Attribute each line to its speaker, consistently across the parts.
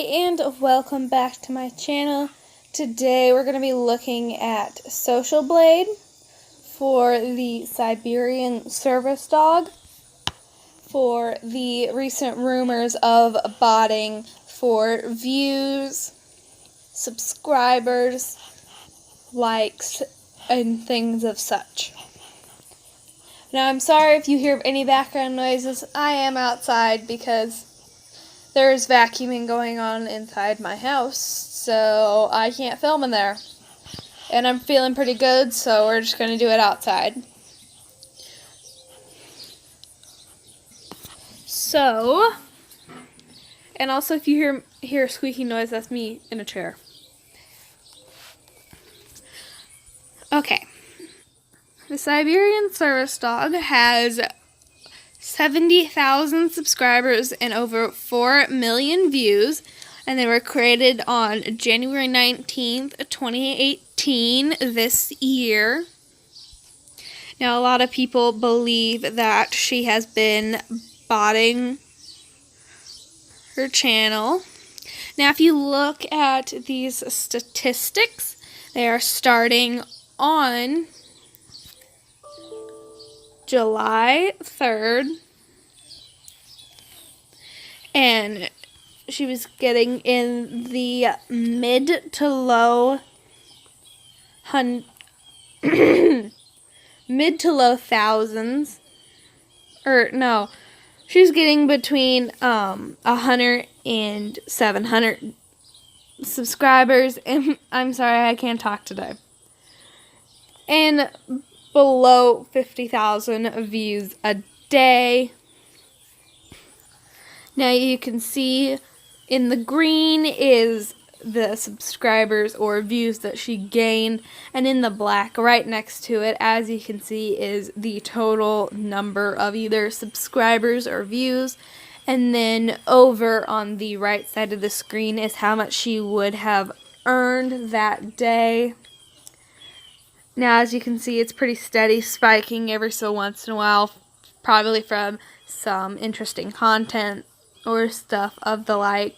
Speaker 1: and welcome back to my channel. Today we're going to be looking at Social Blade for the Siberian Service Dog for the recent rumors of botting for views, subscribers, likes, and things of such. Now I'm sorry if you hear any background noises. I am outside because there's vacuuming going on inside my house, so I can't film in there. And I'm feeling pretty good, so we're just going to do it outside. So, and also if you hear a squeaky noise, that's me in a chair. Okay. The Siberian Service Dog has 70,000 subscribers and over 4 million views, and they were created on January 19th, 2018, this year. Now, a lot of people believe that she has been botting her channel. Now, if you look at these statistics, they are starting on July 3rd, and she was getting in the mid to low thousands, or no, she was getting between 100 and 700 subscribers, and I'm sorry, I can't talk today, and below 50,000 views a day. Now you can see in the green is the subscribers or views that she gained, and in the black right next to it, as you can see, is the total number of either subscribers or views, and then over on the right side of the screen is how much she would have earned that day. Now, as you can see, it's pretty steady, spiking every so once in a while, probably from some interesting content or stuff of the like.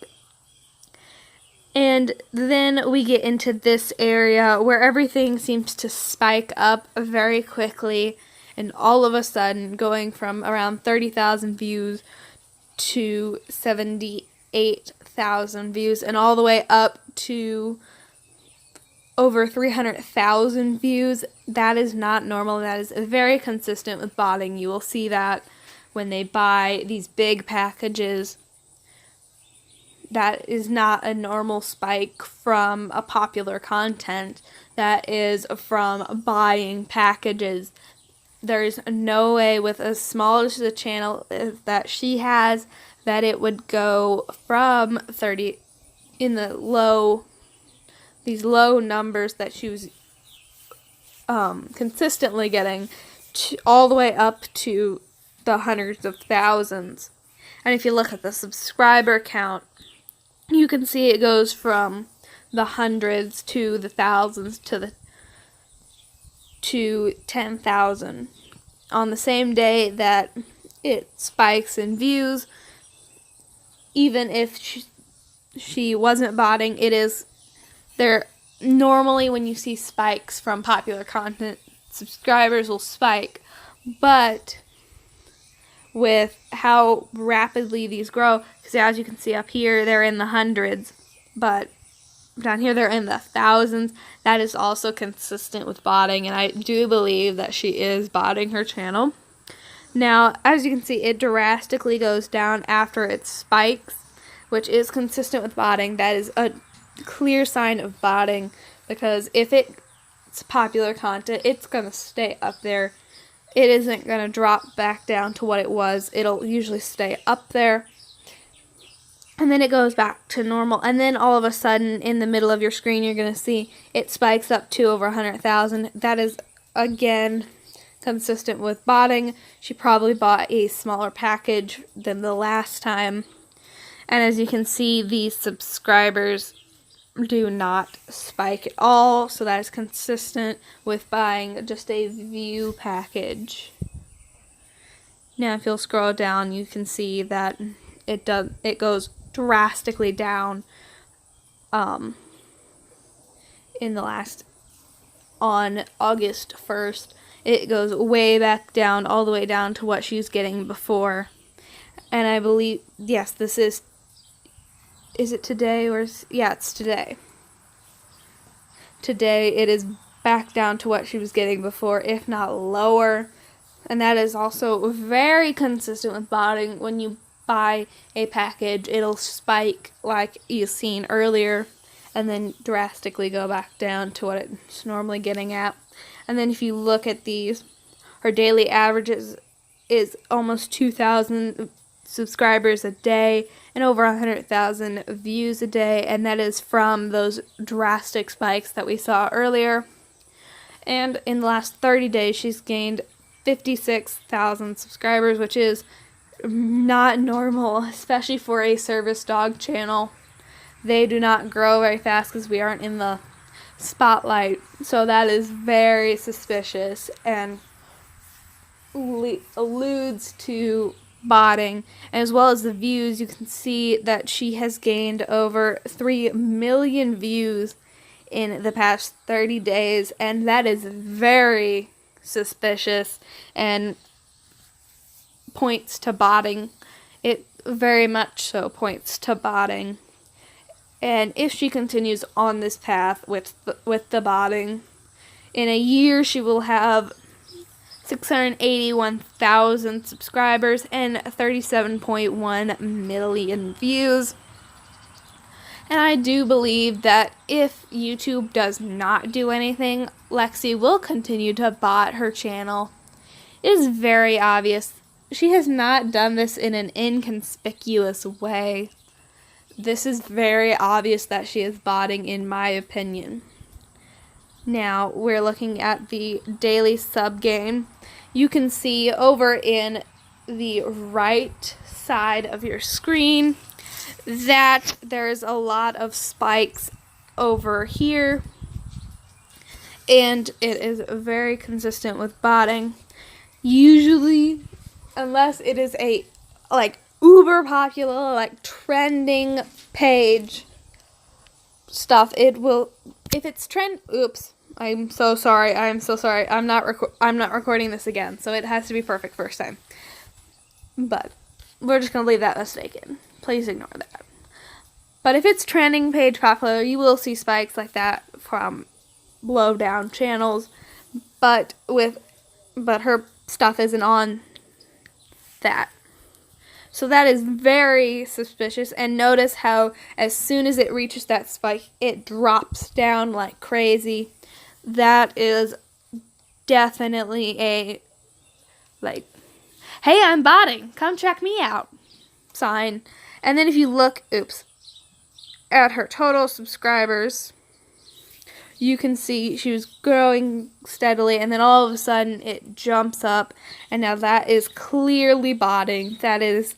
Speaker 1: And then we get into this area where everything seems to spike up very quickly, and all of a sudden going from around 30,000 views to 78,000 views, and all the way up to over 300,000 views. That is not normal. That is very consistent with botting. You will see that when they buy these big packages. That is not a normal spike from a popular content. That is from buying packages. There is no way with as small as the channel that she has that it would go from 30 in the low, these low numbers that she was consistently getting all the way up to the hundreds of thousands. And if you look at the subscriber count, you can see it goes from the hundreds to the thousands to 10,000 on the same day that it spikes in views. Even if she wasn't botting, it is there. Normally when you see spikes from popular content, subscribers will spike, but with how rapidly these grow, because as you can see up here, they're in the hundreds, but down here they're in the thousands. That is also consistent with botting, and I do believe that she is botting her channel. Now, as you can see, it drastically goes down after it spikes, which is consistent with botting. That is a clear sign of botting, because if it's popular content, it's going to stay up there. It isn't going to drop back down to what it was. It'll usually stay up there, and then it goes back to normal, and then all of a sudden in the middle of your screen you're going to see it spikes up to over 100,000. That is again consistent with botting. She probably bought a smaller package than the last time, and as you can see, these subscribers do not spike at all, so that is consistent with buying just a view package. Now if you'll scroll down, you can see that it goes drastically down in the last, on August 1st. It goes way back down, all the way down to what she was getting before. And I believe, yes, this is it today or, yeah, it's today. Today it is back down to what she was getting before, if not lower. And that is also very consistent with botting. When you buy a package, it'll spike like you've seen earlier, and then drastically go back down to what it's normally getting at. And then if you look at these, her daily averages is almost 2,000 subscribers a day and over 100,000 views a day, and that is from those drastic spikes that we saw earlier. And in the last 30 days, she's gained 56,000 subscribers, which is not normal, especially for a service dog channel. They do not grow very fast because we aren't in the spotlight, so that is very suspicious and alludes to botting. As well as the views, you can see that she has gained over 3 million views in the past 30 days, and that is very suspicious and points to botting. It very much so points to botting. And if she continues on this path with the botting, in a year she will have 681,000 subscribers and 37.1 million views. And I do believe that if YouTube does not do anything, Lexie will continue to bot her channel. It is very obvious. She has not done this in an inconspicuous way. This is very obvious that she is botting, in my opinion. Now, we're looking at the daily sub game. You can see over in the right side of your screen that there's a lot of spikes over here, and it is very consistent with botting. Usually, unless it is a uber popular, trending page stuff, it will, if it's I'm so sorry. I'm not recording this again, so it has to be perfect first time. But we're just going to leave that mistake in. Please ignore that. But if it's trending page popular, you will see spikes like that from low down channels. But her stuff isn't on that. So that is very suspicious. And notice how as soon as it reaches that spike, it drops down like crazy. That is definitely a, hey, I'm botting, come check me out sign. And then if you look, at her total subscribers, you can see she was growing steadily, and then all of a sudden it jumps up, and now that is clearly botting. That is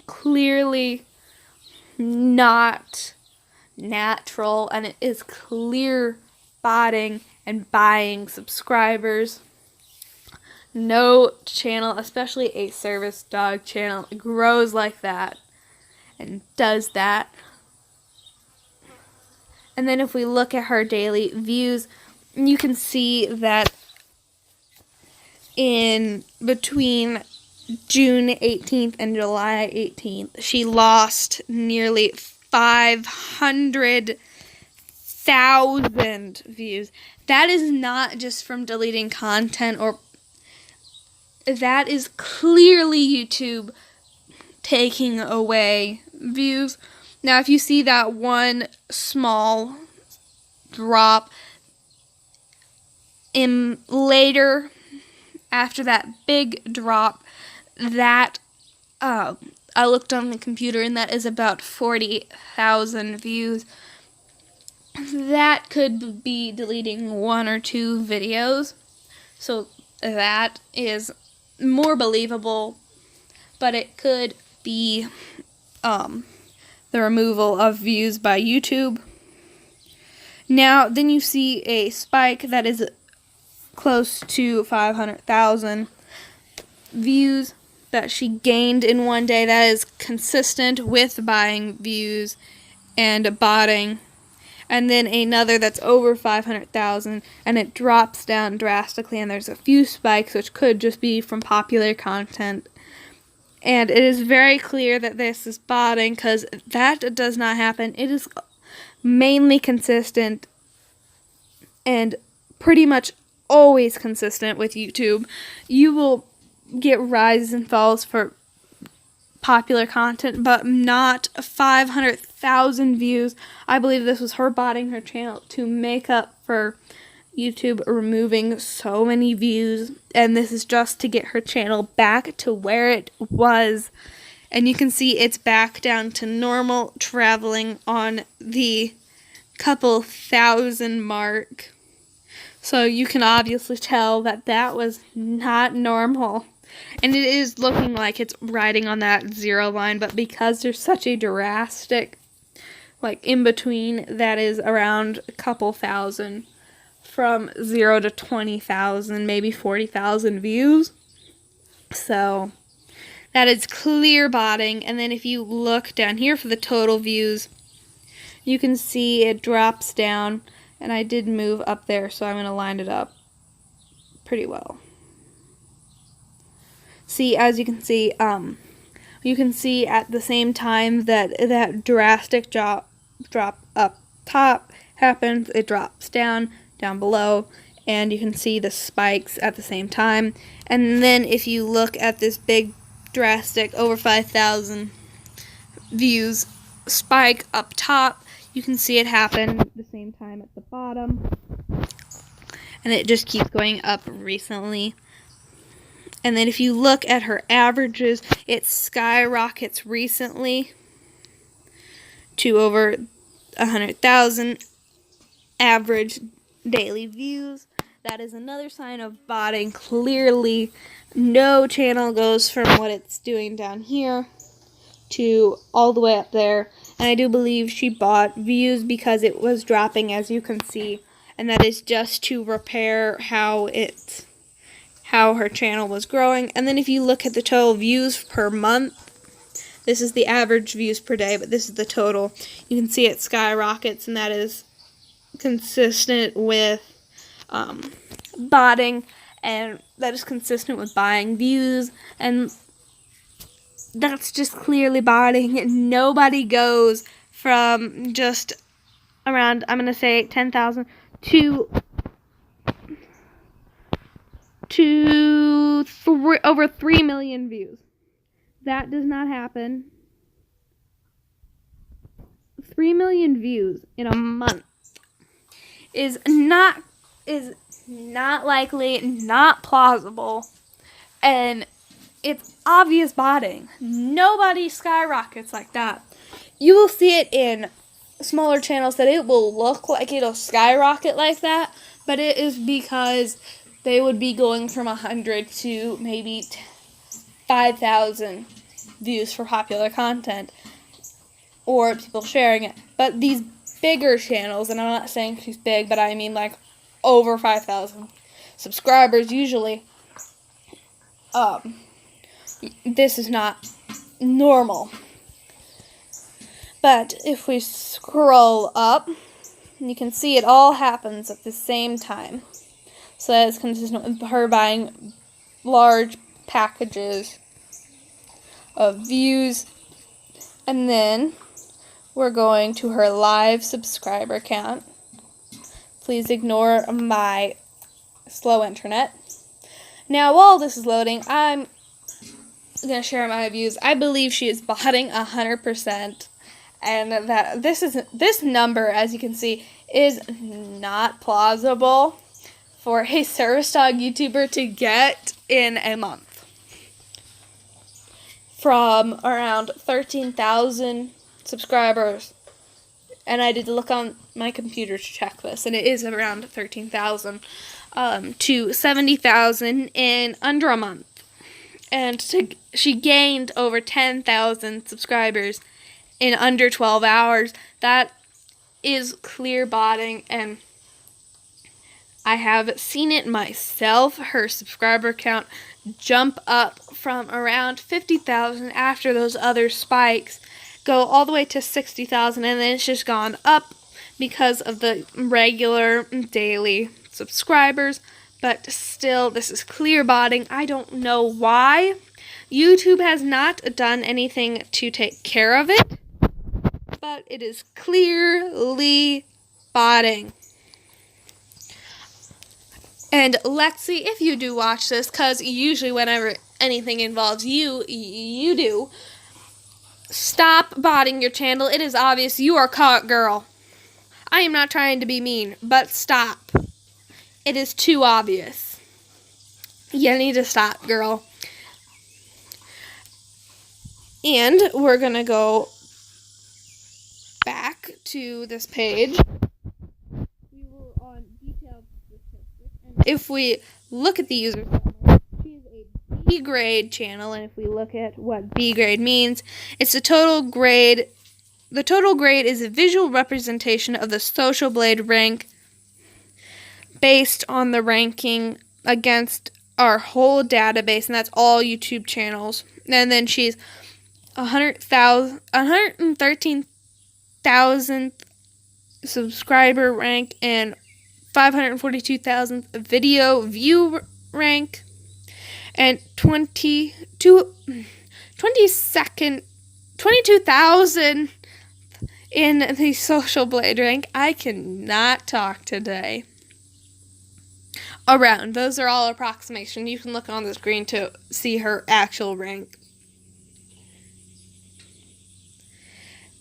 Speaker 1: clearly not natural, and it is clear botting and buying subscribers. No channel, especially a service dog channel, grows like that and does that. And then if we look at her daily views, you can see that in between June 18th and July 18th, she lost nearly 500,000 views. That is not just from deleting content, or that is clearly YouTube taking away views. Now, if you see that one small drop in later, after that big drop, that I looked on the computer, and that is about 40,000 views. That could be deleting 1 or 2 videos, so that is more believable, but it could be the removal of views by YouTube. Now, then you see a spike that is close to 500,000 views, that she gained in one day that is consistent with buying views and botting, and then another that's over 500,000, and it drops down drastically, and there's a few spikes, which could just be from popular content. And it is very clear that this is botting, because that does not happen. It is mainly consistent and pretty much always consistent with YouTube. You will get rises and falls for popular content, but not 500,000 views. I believe this was her botting her channel to make up for YouTube removing so many views, and this is just to get her channel back to where it was. And you can see it's back down to normal, traveling on the couple thousand mark. So you can obviously tell that that was not normal. And it is looking like it's riding on that zero line, but because there's such a drastic, like, in between, that is around a couple thousand, from 0 to 20,000, maybe 40,000 views. So that is clear botting. And then if you look down here for the total views, you can see it drops down, and I did move up there, so I'm going to line it up pretty well. See, as you can see at the same time that that drastic drop up top happens, it drops down below, and you can see the spikes at the same time. And then if you look at this big drastic over 5,000 views spike up top, you can see it happen at the same time at the bottom, and it just keeps going up recently. And then if you look at her averages, it skyrockets recently to over 100,000 average daily views. That is another sign of botting. Clearly, no channel goes from what it's doing down here to all the way up there. And I do believe she bought views because it was dropping, as you can see. And that is just to repair how her channel was growing. And then if you look at the total views per month, this is the average views per day, but this is the total. You can see it skyrockets, and that is consistent with botting, and that is consistent with buying views, and that's just clearly botting. Nobody goes from just around, I'm going to say 10,000 to over 3 million views. That does not happen. 3 million views in a month is not likely, not plausible, and it's obvious botting. Nobody skyrockets like that. You will see it in smaller channels that it will look like it'll skyrocket like that, but it is because they would be going from 100 to maybe 5,000 views for popular content, or people sharing it. But these bigger channels, and I'm not saying she's big, but I mean like over 5,000 subscribers usually, this is not normal. But if we scroll up, you can see it all happens at the same time. So that is consistent with her buying large packages of views. And then we're going to her live subscriber count. Please ignore my slow internet. Now, while this is loading, I'm going to share my views. I believe she is botting 100%. And that this number, as you can see, is not plausible for a service dog YouTuber to get in a month. From around 13,000 subscribers, and I did look on my computer to check this, and it is around 13,000 to 70,000 in under a month. And she gained over 10,000 subscribers in under 12 hours. That is clear botting, and I have seen it myself. Her subscriber count jump up from around 50,000 after those other spikes, go all the way to 60,000, and then it's just gone up because of the regular daily subscribers. But still, this is clear botting. I don't know why. YouTube has not done anything to take care of it, but it is clearly botting. And Lexie, if you do watch this, because usually whenever anything involves you, you do, stop botting your channel. It is obvious you are caught, girl. I am not trying to be mean, but stop. It is too obvious. You need to stop, girl. And we're going to go back to this page. We were on detailed statistics. And if we look at the user summary, she is a B grade channel. And if we look at what B grade means, it's the total grade. The total grade is a visual representation of the social blade rank based on the ranking against our whole database, and that's all YouTube channels. And then she's 113,000th subscriber rank and 542,000th video view rank, and 22,000 in the social blade rank. I cannot talk today. Around. Those are all approximation. You can look on the screen to see her actual rank.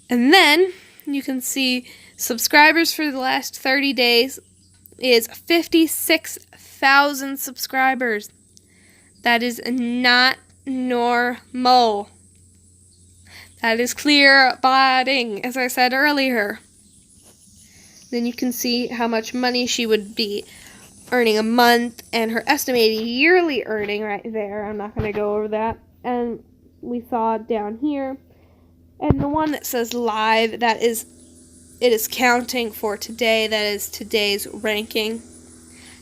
Speaker 1: And then you can see subscribers for the last 30 days is 56,000 subscribers. That is not normal. That is clear botting, as I said earlier. Then you can see how much money she would be earning a month and her estimated yearly earning right there. I'm not going to go over that. And we saw down here. And the one that says live, it is counting for today. That is today's ranking.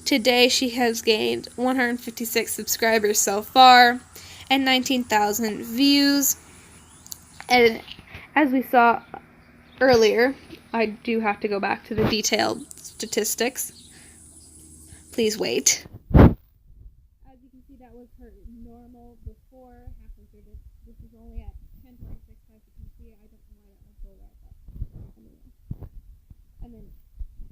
Speaker 1: Today she has gained 156 subscribers so far and 19,000 views. And as we saw earlier, I do have to go back to the detailed statistics. Please wait. As you can see, that was her normal before. This is only at 10.6. As you can see, I don't know why that won't go right up. And then,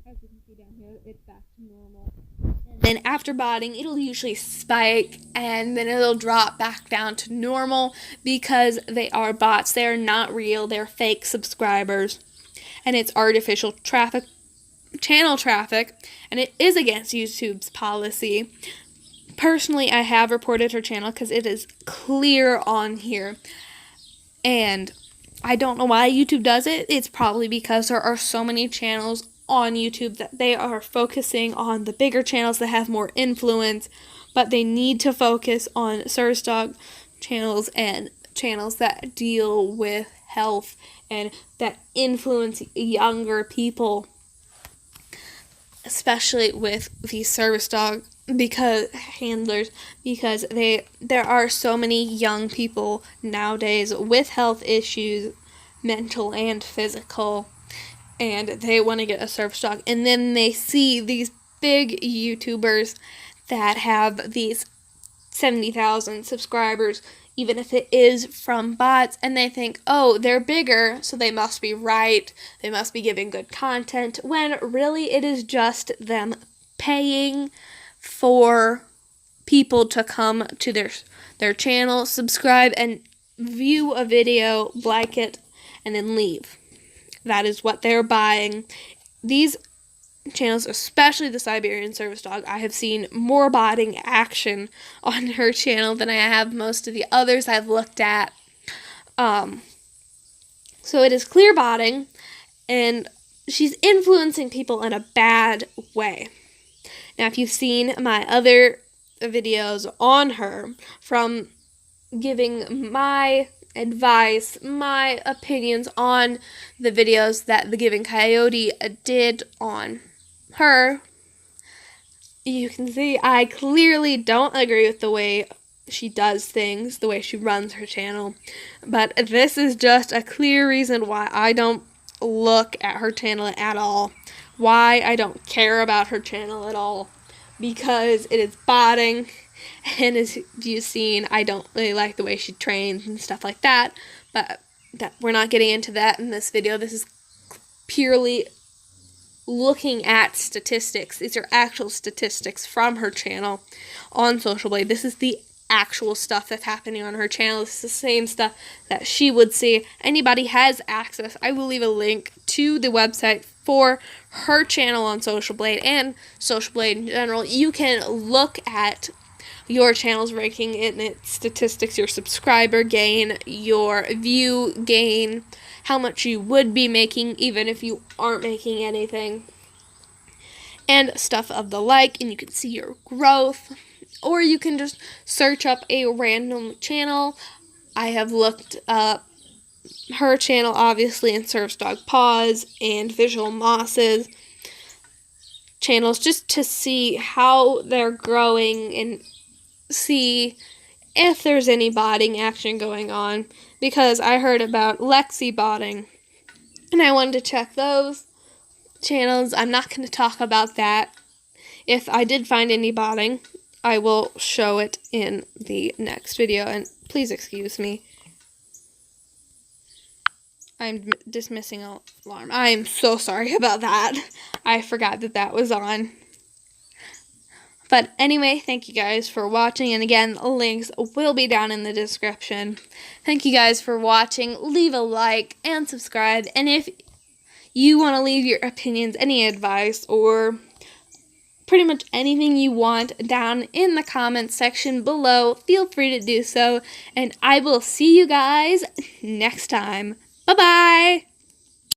Speaker 1: as you can see down here, it's back to normal. And then after botting, it'll usually spike, and then it'll drop back down to normal because they are bots. They are not real. They're fake subscribers. And it's artificial traffic, channel traffic, and it is against YouTube's policy. Personally, I have reported her channel because it is clear on here. And I don't know why YouTube does it. It's probably because there are so many channels on YouTube that they are focusing on the bigger channels that have more influence, but they need to focus on service dog channels and channels that deal with health and that influence younger people, especially with the service dog handlers, because there are so many young people nowadays with health issues, mental and physical, and they want to get a service dog, and then they see these big YouTubers that have these 70,000 subscribers, even if it is from bots, and they think, oh, they're bigger, so they must be right, they must be giving good content, when really it is just them paying for people to come to their channel, subscribe, and view a video, like it, and then leave. That is what they're buying. These channels, especially the Siberian Service Dog, I have seen more botting action on her channel than I have most of the others I've looked at. So it is clear botting, and she's influencing people in a bad way. Now, if you've seen my other videos on her, from giving my advice, my opinions on the videos that the Giving Coyote did on her, you can see I clearly don't agree with the way she does things, the way she runs her channel. But this is just a clear reason why I don't look at her channel at all. Why I don't care about her channel at all. Because it is botting. And as you've seen, I don't really like the way she trains and stuff like that. But we're not getting into that in this video. This is purely looking at statistics. These are actual statistics from her channel on Social Blade. This is the actual stuff that's happening on her channel. This is the same stuff that she would see. Anybody has access. I will leave a link to the website for her channel on Social Blade and Social Blade in general. You can look at your channel's ranking in its statistics, your subscriber gain, your view gain, how much you would be making even if you aren't making anything, and stuff of the like, and you can see your growth. Or you can just search up a random channel. I have looked up her channel, obviously, and Service Dog Paws and Visual Moss's channels, just to see how they're growing and see if there's any botting action going on, because I heard about Lexie botting and I wanted to check those channels. I'm not going to talk about that. If I did find any botting, I will show it in the next video, and please excuse me. I'm dismissing an alarm. I am so sorry about that. I forgot that that was on. But anyway, thank you guys for watching, and again, links will be down in the description. Thank you guys for watching. Leave a like and subscribe, and if you want to leave your opinions, any advice, or pretty much anything you want down in the comments section below, feel free to do so, and I will see you guys next time. Bye-bye!